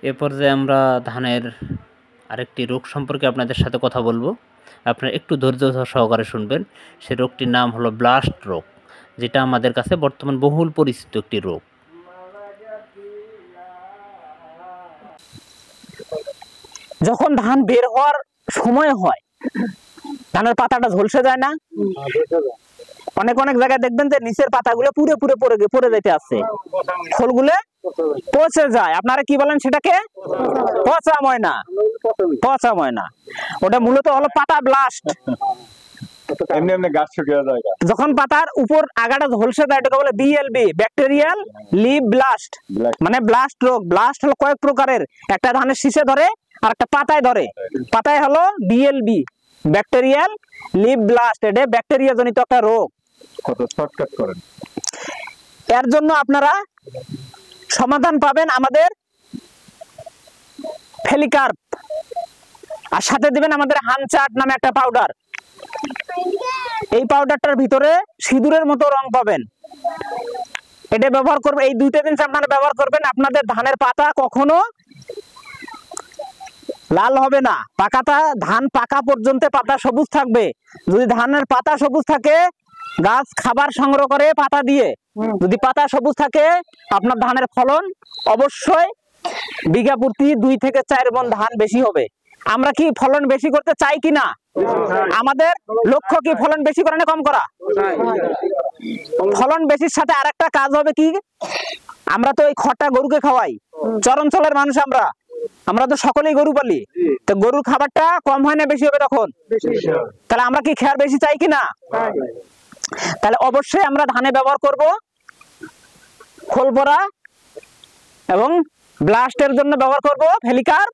এ পর্যায়ে আমরা ধানের আরেকটি রোগ সম্পর্কে আপনাদের সাথে কথা বলবো। আপনারা একটু ধৈর্য সহকারে শুনবেন। সে রোগটির নাম হলো ব্লাস্ট রোগ, যেটা আমাদের কাছে বর্তমান বহুল পরিচিত একটি রোগ। যখন ধান বের হওয়ার সময় হয়, ধানের পাতাটা ঝলসে যায় না? অনেক অনেক জায়গায় দেখবেন যে নিচের পাতাগুলো পুরো পুরো পড়ে যেতে আছে, খোলগুলো পচে যায়। আপনারা কি বলেন সেটাকে? পচা ময়না। পচা ময়না ওটা মূলত হলো পাতা ব্লাস্ট। যখন পাতার উপর আগাটা ঝলসে যায় এটাকে বলে বিএলবি, ব্যাকটেরিয়াল লিভ ব্লাস্ট, মানে ব্লাস্ট রোগ। ব্লাস্ট হলো কয়েক প্রকারের, একটা ধানের শীষে ধরে আর একটা পাতায় ধরে। পাতায় হলো বিএলবি, ব্যাকটেরিয়াল লিভ ব্লাস্ট, এটা ব্যাকটেরিয়া জনিত একটা রোগ। এর জন্য আপনারা সমাধান পাবেন আমাদের ফেলিকার্প, আর সাথে দিবেন আমাদের হানচাট নামে একটা পাউডার। এই পাউডারটার ভিতরে সিঁদুরের মতো রং পাবেন, এটা ব্যবহার করবেন। এই দুইটা জিনিস আপনারা ব্যবহার করবেন, আপনাদের ধানের পাতা কখনো লাল হবে না। পাকাটা ধান পাকা পর্যন্ত পাতা সবুজ থাকবে। যদি ধানের পাতা সবুজ থাকে, গাছ খাবার সংগ্রহ করে পাতা দিয়ে, যদি পাতা সবুজ থাকে আপনার ধানের ফলন অবশ্যই বিঘা প্রতি 2 থেকে 4 মণ ধান বেশি হবে। আমরা কি ফলন বেশি করতে চাই কি না? আমাদের লক্ষ্য কি ফলন বেশি করা না কম করা? ফলন বেশির সাথে আরেকটা কাজ হবে কি, আমরা তো এই খড়টা গরুকে খাওয়াই, চরাঞ্চলের মানুষ আমরা তো সকলেই গরু পালি, তো গরুর খাবারটা কম হয় না বেশি হবে তখন? তাহলে আমরা কি খেয়ার বেশি চাই কি না? তাহলে অবশ্যই আমরা ধানে ব্যবহার করব খোল পরা, এবং ব্লাস্টের জন্য ব্যবহার করব ফেলিকার,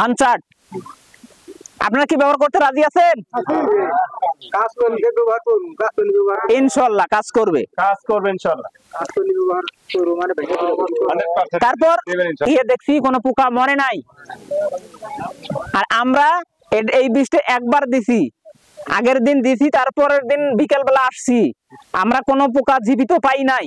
হানচাট। আপনারা কি ব্যবহার করতে রাজি আছেন? ইনশাআল্লাহ কাজ করবে ইনশাআল্লাহ। তারপর দেখছি কোনো পোকা মরে নাই, আর আমরা এই বীজটা একবার দিছি, আগের দিন দিছি, তারপরের দিন বিকেল বেলা আসছি, আমরা কোনো পোকা জীবিত পাই নাই।